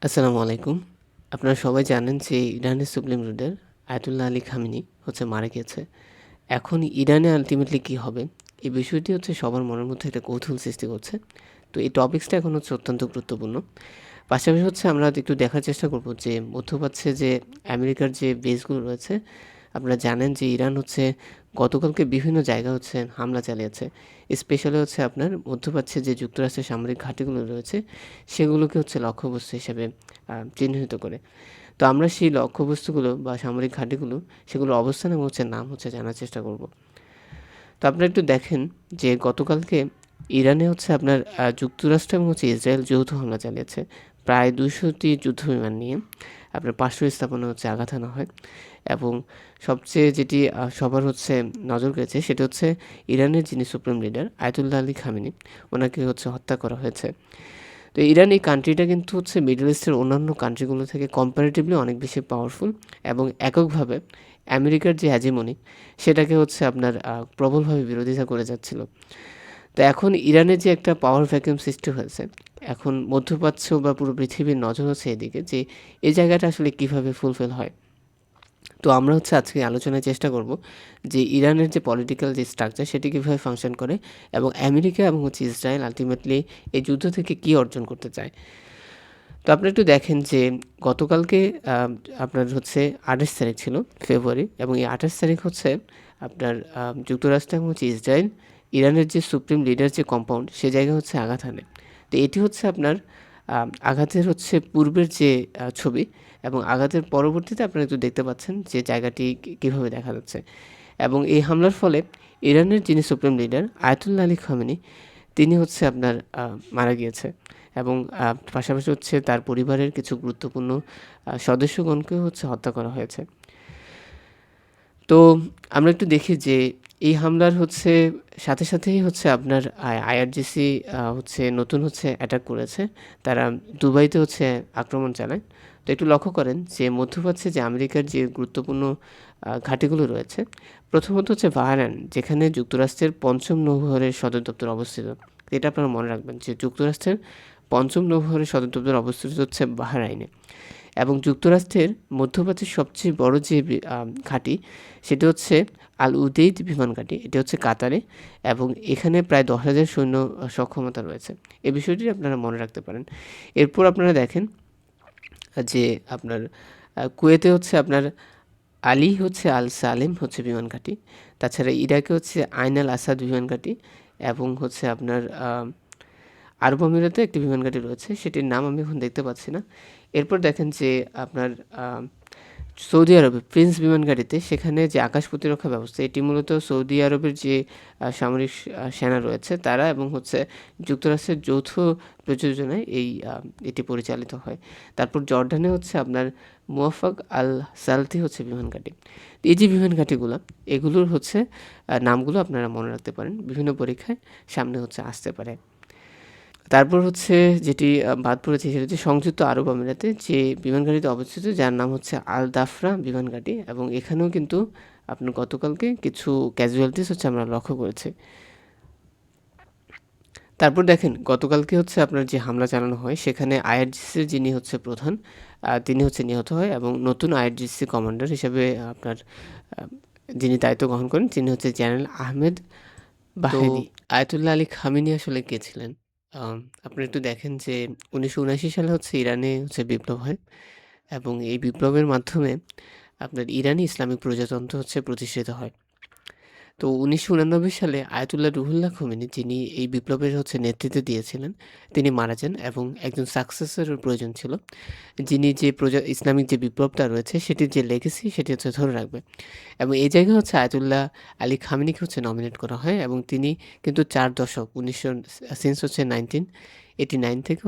আসসালামু আলাইকুম। আপনারা সবাই জানেন যে ইরানের supreme leader Ayatollah Ali Khamenei মারা গিয়েছে। এখন ইরানে আল্টিমেটলি কী হবে? এই বিষয়টি সবার মনের মধ্যে একটা কৌতূহল সৃষ্টি করছে। তো এই টপিকসটা এখন অত্যন্ত গুরুত্বপূর্ণ। পাশাপাশি আমরা একটু দেখার চেষ্টা করব যে মধ্যপ্রাচ্যে যে আমেরিকার যে বেসগুলো রয়েছে, আপনারা জানেন যে ইরান গতকালকে বিভিন্ন জায়গায় হামলা চালিয়েছে। স্পেশালি আপনার মধ্যপ্রাচ্যে যে যুক্তরাষ্ট্রের সামরিক ঘাঁটিগুলো রয়েছে, সেগুলোকে লক্ষ্যবস্তু হিসেবে চিহ্নিত করে। তো আমরা সেই লক্ষ্যবস্তুগুলো বা সামরিক ঘাঁটিগুলো, সেগুলোর অবস্থান এবং নাম জানার চেষ্টা করব। তো আপনারা একটু দেখেন যে গতকালকে ইরানে আপনার যুক্তরাষ্ট্র এবং ইসরায়েল যৌথ হামলা চালিয়েছে। প্রায় ২০০টি যুদ্ধবিমান নিয়ে আপনার পারস্য স্থাপনায় আঘাত হানা হয় এবং সবচেয়ে যেটি সবার নজর কেড়েছে সেটা ইরানের যিনি supreme leader Ayatollah Ali Khamenei, ওনাকে হত্যা করা হয়েছে। তো ইরান এই কান্ট্রিটা কিন্তু মিডল ইস্টের অন্যান্য কান্ট্রিগুলো থেকে কম্পারেটিভলি অনেক বেশি পাওয়ারফুল এবং এককভাবে আমেরিকার যে হ্যাজিমনি সেটাকে আপনার প্রবলভাবে বিরোধিতা করে যাচ্ছিল। তো এখন ইরানের যে একটা পাওয়ার ভ্যাকুয়াম সৃষ্টি হয়েছে, এখন মধ্যপ্রাচ্য বা পুরো পৃথিবীর নজর এদিকে যে এই জায়গাটা আসলে কীভাবে ফুলফিল হয়। তো আমরা আজকে আলোচনায় চেষ্টা করব যে ইরানের যে পলিটিক্যাল যে স্ট্রাকচার সেটি কীভাবে ফাংশন করে এবং আমেরিকা এবং ইসরায়েল আলটিমেটলি এই যুদ্ধ থেকে কী অর্জন করতে চায়। তো আপনি একটু দেখেন যে গতকালকে আপনার ২৮ তারিখ ছিল ফেব্রুয়ারি এবং এই ২৮ তারিখ আপনার যুক্তরাষ্ট্র এবং ইসরায়েল ইরানের যে সুপ্রিম লিডার যে কম্পাউন্ড সে জায়গায় আঘাত হানে। তো এটি আপনার আঘাতের পূর্বের যে ছবি এবং আঘাতের পরবর্তীতে আপনারা একটু দেখতে পাচ্ছেন যে জায়গাটি কীভাবে দেখা যাচ্ছে এবং এই হামলার ফলে ইরানের যিনি supreme leader Ayatollah Ali Khamenei তিনি আপনার মারা গিয়েছে এবং পাশাপাশি তার পরিবারের কিছু গুরুত্বপূর্ণ সদস্যগণকেও হত্যা করা হয়েছে। তো আমরা একটু দেখি যে এই হামলার সাথে সাথেই আপনার আইআরজিসি নতুন অ্যাটাক করেছে। তারা দুবাইতে আক্রমণ চালায়। তো একটু লক্ষ্য করেন যে মধ্যপ্রাচ্যে যে আমেরিকার যে গুরুত্বপূর্ণ ঘাঁটিগুলো রয়েছে, প্রথমত বাহরাইন, যেখানে যুক্তরাষ্ট্রের ৫ম নৌবহরের সদর দপ্তর অবস্থিত। এটা আপনারা মনে রাখবেন যে যুক্তরাষ্ট্রের ৫ম নৌবহরের সদর দপ্তর অবস্থিত বাহরাইনে এবং যুক্তরাষ্ট্রের মধ্যপ্রাচ্যের সবচেয়ে বড় যে ঘাঁটি সেটি আল উদেইদ বিমান ঘাঁটি। এটি কাতারে এবং এখানে প্রায় ১০,০০০ সৈন্য সক্ষমতা রয়েছে। এই বিষয়টি আপনারা মনে রাখতে পারেন। এরপর আপনারা দেখেন যে আপনার কুয়েতে আপনার আলী আল সালেম বিমান ঘাঁটি। তাছাড়া ইরাকে আইন আল আসাদ বিমান ঘাঁটি এবং আপনার আরব আমিরাতে একটি বিমান ঘাঁটি রয়েছে, সেটির নাম আমি এখন দেখতে পাচ্ছি না। এরপর দেখেন যে আপনার সৌদি আরবে প্রিন্স বিমান ঘাঁটিতে সেখানে যে আকাশ প্রতিরক্ষা ব্যবস্থা, এটি মূলত সৌদি আরবের যে সামরিক সেনা রয়েছে তারা এবং যুক্তরাষ্ট্রের যৌথ প্রযোজনায় এটি পরিচালিত হয়। তারপর জর্ডানে আপনার মুওয়াফাক আল সালতি বিমান ঘাঁটি। এই যে বিমান ঘাঁটিগুলো, এগুলোর নামগুলো আপনারা মনে রাখতে পারেন, বিভিন্ন পরীক্ষায় সামনে আসতে পারে। তারপর যেটি বাদ পড়েছে সেটা সংযুক্ত আরব আমিরাতে যে বিমান ঘাঁটিতে অবস্থিত, যার নাম আল দাফরা বিমান ঘাঁটি এবং এখানেও কিন্তু আপনার গতকালকে কিছু ক্যাজুয়ালিটিস আমরা লক্ষ্য করেছি। তারপর দেখেন গতকালকে আপনার যে হামলা চালানো হয় সেখানে আইআরজিসির যিনি প্রধান, তিনি নিহত হয় এবং নতুন আইআরজিসি কমান্ডার হিসেবে আপনার যিনি দায়িত্ব গ্রহণ করেন তিনি general Ahmad Vahidi. Ayatollah Ali Khamenei আসলে কে ছিলেন? আপনি একটু দেখেন যে ১৯৭৯ সালে ইরানে বিপ্লব হয় এবং এই বিপ্লবের মাধ্যমে আপনার ইরানি ইসলামিক প্রজাতন্ত্র প্রতিষ্ঠিত হয়। তো ১৯৮৯ সালে আয়াতুল্লাহ রুহুল্লাহ খোমেনি, যিনি এই বিপ্লবের নেতৃত্ব দিয়েছিলেন, তিনি মারা যান এবং একজন সাকসেসরের প্রয়োজন ছিল, যিনি যে ইসলামিক যে বিপ্লবটা রয়েছে সেটির যে লেগেসি সেটি ধরে রাখবে এবং এই জায়গায় আয়াতুল্লাহ আলী খামেনিকে নমিনেট করা হয় এবং তিনি কিন্তু ৪ দশক ১৯০০ সিন্স 1989 থেকে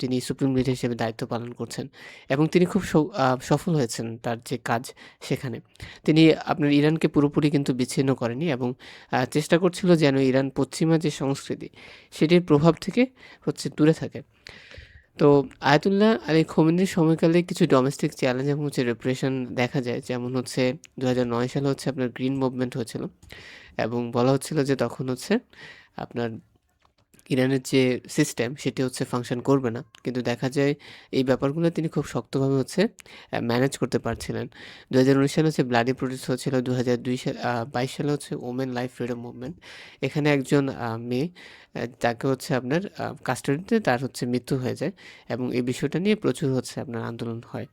তিনি সুপ্রিম লিডার হিসেবে দায়িত্ব পালন করছেন এবং তিনি খুব সফল হয়েছেন তার যে কাজ সেখানে। তিনি আপনার ইরানকে পুরোপুরি কিন্তু বিচ্ছিন্ন করেনি এবং চেষ্টা করছিল যেন ইরান পশ্চিমা যে সংস্কৃতি সেটির প্রভাব থেকে দূরে থাকে। তো আয়াতুল্লাহ আলী খোমেনির সময়কালে কিছু ডোমেস্টিক চ্যালেঞ্জ এবং রেপ্রেশন দেখা যায়। যেমন ২০০৯ সালে আপনার গ্রিন মুভমেন্ট হয়েছিল এবং বলা হচ্ছিল যে তখন আপনার ইরানের যে সিস্টেম সেটি হচ্ছে ফাংশন করবে না। কিন্তু দেখা যায় এই ব্যাপারগুলো তিনি খুব শক্তভাবে হচ্ছে ম্যানেজ করতে পারছিলেন। ২০১৯ সালে হচ্ছে ব্লাডি প্রোটেস্ট হচ্ছিল। ২০২২ সালে হচ্ছে ওমেন লাইফ ফ্রিডম মুভমেন্ট। এখানে একজন মেয়ে তাকে হচ্ছে আপনার কাস্টাডিতে তার হচ্ছে মৃত্যু হয়ে যায় এবং এই বিষয়টা নিয়ে প্রচুর হচ্ছে আপনার আন্দোলন হয়।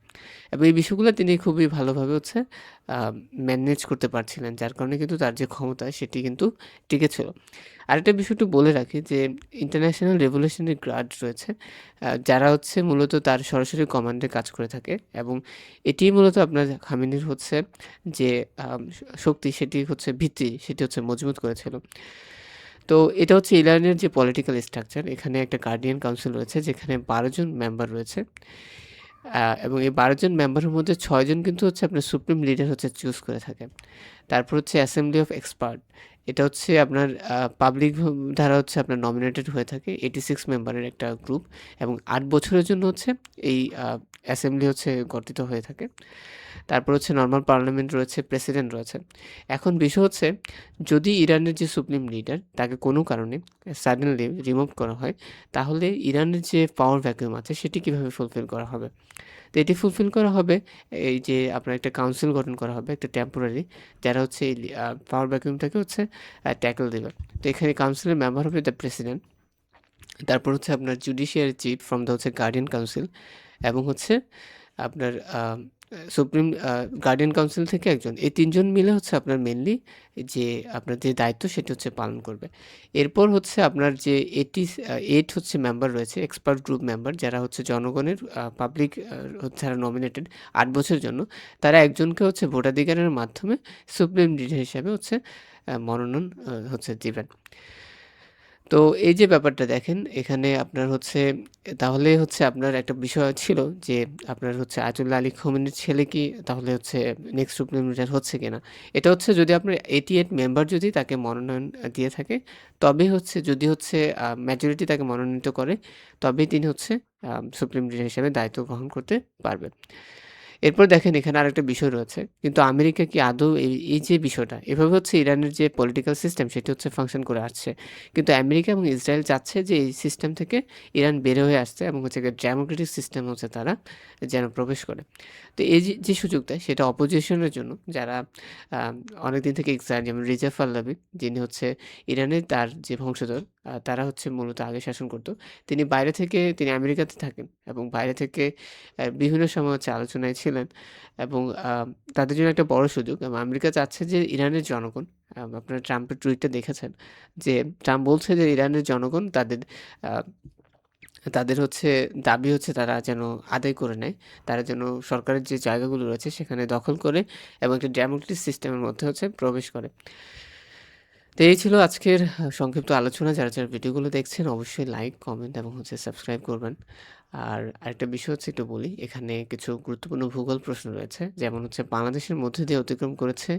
এবং এই বিষয়গুলো তিনি খুবই ভালোভাবে হচ্ছে আ ম্যানেজ করতে পারছিলেন। যার কারণে কিন্তু তার যে ক্ষমতা সেটি কিন্তু টিকে ছিল। আরেকটা বিষয় একটু বলে রাখি যে ইন্টারন্যাশনাল রেভলিউশনারি গার্ড রয়েছে যারা হচ্ছে মূলত তার সরাসরি কমান্ডে কাজ করে থাকে এবং এটিই মূলত আপনার খামেনির হচ্ছে যে শক্তি সেটি হচ্ছে ভিত্তি সেটি হচ্ছে মজবুত করেছিল। তো এটা হচ্ছে ইরানের যে পলিটিক্যাল স্ট্রাকচার এখানে একটা গার্ডিয়ান কাউন্সিল রয়েছে যেখানে ১২ জন মেম্বার রয়েছে। এবং এই ১২ জন মেম্বারের মধ্যে ৬ জন কিন্তু হচ্ছে আপনার সুপ্রিম লিডার হচ্ছে চুজ করে থাকে। তারপর হচ্ছে অ্যাসেম্বলি অফ এক্সপার্ট। এটা হচ্ছে আপনার পাবলিক দ্বারা হচ্ছে আপনার নমিনেটেড হয়ে থাকে 86 মেম্বারের একটা গ্রুপ এবং ৮ বছরের জন্য হচ্ছে এই অ্যাসেম্বলি হচ্ছে গঠিত হয়ে থাকে। তারপর হচ্ছে নরমাল পার্লামেন্ট রয়েছে, প্রেসিডেন্ট রয়েছে। এখন বিষয় হচ্ছে যদি ইরানের যে সুপ্রিম লিডার তাকে কোনো কারণে সাডেনলি রিমুভ করা হয়, তাহলে ইরানের যে পাওয়ার ভ্যাকুয়াম আছে সেটি কিভাবে ফুলফিল করা হবে? তো এটি ফুলফিল করা হবে এই যে আপনার একটা কাউন্সিল গঠন করা হবে একটা টেম্পোরারি যারা হচ্ছে এই পাওয়ার ভ্যাকুয়ামটাকে হচ্ছে ট্যাকল দেবে। তো এখানে কাউন্সিলের মেম্বার হবে দ্য প্রেসিডেন্ট। তারপর হচ্ছে আপনার জুডিশিয়ারি চিফ ফ্রম দ্য হচ্ছে গার্ডিয়ান কাউন্সিল এবং হচ্ছে আপনার সুপ্রিম গার্ডিয়ান কাউন্সিল থেকে একজন। এই ৩ জন মিলে হচ্ছে আপনার মেইনলি যে আপনার যে দায়িত্ব সেটি হচ্ছে পালন করবে। এরপর হচ্ছে আপনার যে ৮ হচ্ছে মেম্বার রয়েছে এক্সপার্ট গ্রুপ মেম্বার যারা হচ্ছে জনগণের পাবলিক যারা নমিনেটেড ৮ বছরের জন্য তারা একজনকে হচ্ছে ভোটাধিকারের মাধ্যমে সুপ্রিম লিডার হিসাবে হচ্ছে মনোনয়ন হচ্ছে দিবেন। তো এই যে ব্যাপারটা দেখেন এখানে আপনার হচ্ছে তাহলে হচ্ছে আপনার একটা বিষয় ছিল যে আপনার হচ্ছে আয়াতুল্লাহ আলী খোমেনির ছেলে কি তাহলে হচ্ছে নেক্সট সুপ্রিম লিডার হচ্ছে কিনা? এটা হচ্ছে যদি আপনার 88 মেম্বার যদি তাকে মনোনয়ন দিয়ে থাকে তবে হচ্ছে যদি হচ্ছে মেজরিটি তাকে মনোনীত করে তবেই তিনি হচ্ছে সুপ্রিম লিডার হিসেবে দায়িত্ব গ্রহণ করতে পারবেন। এরপর দেখেন এখানে আরেকটা বিষয় রয়েছে। কিন্তু আমেরিকা কি আদৌ এই যে বিষয়টা এভাবে হচ্ছে ইরানের যে পলিটিক্যাল সিস্টেম সেটি হচ্ছে ফাংশন করে আসছে। কিন্তু আমেরিকা এবং ইসরায়েল চাচ্ছে যে এই সিস্টেম থেকে ইরান বের হয়ে আসছে এবং হচ্ছে ডেমোক্রেটিক সিস্টেম হচ্ছে তারা যেন প্রবেশ করে। তো এই যে সুযোগটা সেটা অপোজিশনের জন্য যারা অনেকদিন থেকে এক্সাইট যেমন রিজা পাহলাভি যিনি হচ্ছে ইরানের তার যে বংশধর তারা হচ্ছে মূলত আগে শাসন করত। তিনি আমেরিকাতে থাকেন এবং বাইরে থেকে বিভিন্ন সময় হচ্ছে আলোচনায় ছিলেন এবং তাদের জন্য একটা বড় সুযোগ এবং আমেরিকা চাচ্ছে যে ইরানের জনগণ আপনারা ট্রাম্পের টুইটটা দেখেছেন যে ট্রাম্প বলছে যে ইরানের জনগণ আ তাদের হচ্ছে দাবি হচ্ছে তারা যেন আদায় করে নেয়। তারা যেন সরকারের যে জায়গাগুলো রয়েছে সেখানে দখল করে এবং একটা ডেমোক্রেটিক সিস্টেমের মধ্যে হচ্ছে প্রবেশ করে। তো এই ছিল আজকের সংক্ষিপ্ত আলোচনা। যারা ভিডিওগুলো দেখছেন অবশ্যই লাইক, কমেন্ট এবং হচ্ছে সাবস্ক্রাইব করবেন। আর আরেকটা বিষয় হচ্ছে একটু বলি, এখানে কিছু গুরুত্বপূর্ণ ভূগোল প্রশ্ন রয়েছে। যেমন হচ্ছে বাংলাদেশের মধ্য দিয়ে অতিক্রম করেছে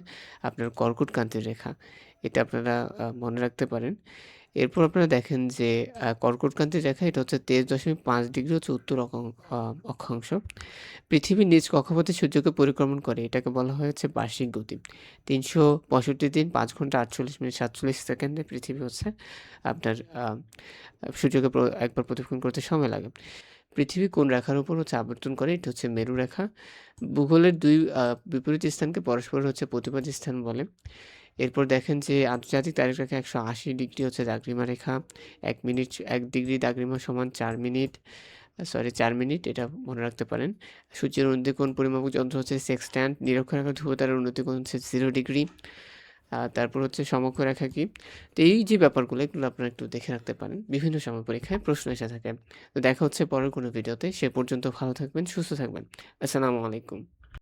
আপনার কর্কটক্রান্তির রেখা। এটা আপনারা মনে রাখতে পারেন। এরপর আপনারা দেখেন যে কর্কটক্রান্তির রেখা এটা হচ্ছে 23.5 ডিগ্রি হচ্ছে উত্তর অক্ষাংশ। পৃথিবীর নিজ কক্ষপথে সূর্যকে পরিক্রমণ করে এটাকে বলা হয় হচ্ছে বার্ষিক গতি। ৩৬৫ দিন ৫ ঘন্টা ৪৮ মিনিট ৪৭ সেকেন্ডে পৃথিবী হচ্ছে আপনার সূর্যকে একবার প্রদক্ষিণ করতে সময় লাগে। পৃথিবী কোন রেখার উপর হচ্ছে আবর্তন করে? এটা হচ্ছে মেরু রেখা। ভূগোলের ২ বিপরীত স্থানকে পরস্পর হচ্ছে প্রতিবাদ স্থান বলে। এরপর দেখেন যে আন্তর্জাতিক তারিখ রেখা ১৮০ ডিগ্রি হচ্ছে দ্রাঘিমা রেখা। ১ ডিগ্রি দ্রাঘিমা সমান ৪ মিনিট। ৪ মিনিট এটা মনে রাখতে পারেন। সূর্যের উন্নতিকোণ পরিমাপক যন্ত্র হচ্ছে সেক্সট্যান্ট। নিরক্ষরেখার ধ্রুবতারার উন্নতিকোণ হচ্ছে 0 ডিগ্রি। তারপর হচ্ছে সমকরেখা কি? তো এই যে ব্যাপারগুলো এগুলো আপনারা একটু দেখে রাখতে পারেন। বিভিন্ন সময় পরীক্ষায় প্রশ্ন এসে থাকে। তো দেখা হচ্ছে পরের কোনো ভিডিওতে। সে পর্যন্ত ভালো থাকবেন, সুস্থ থাকবেন। আসসালামু আলাইকুম।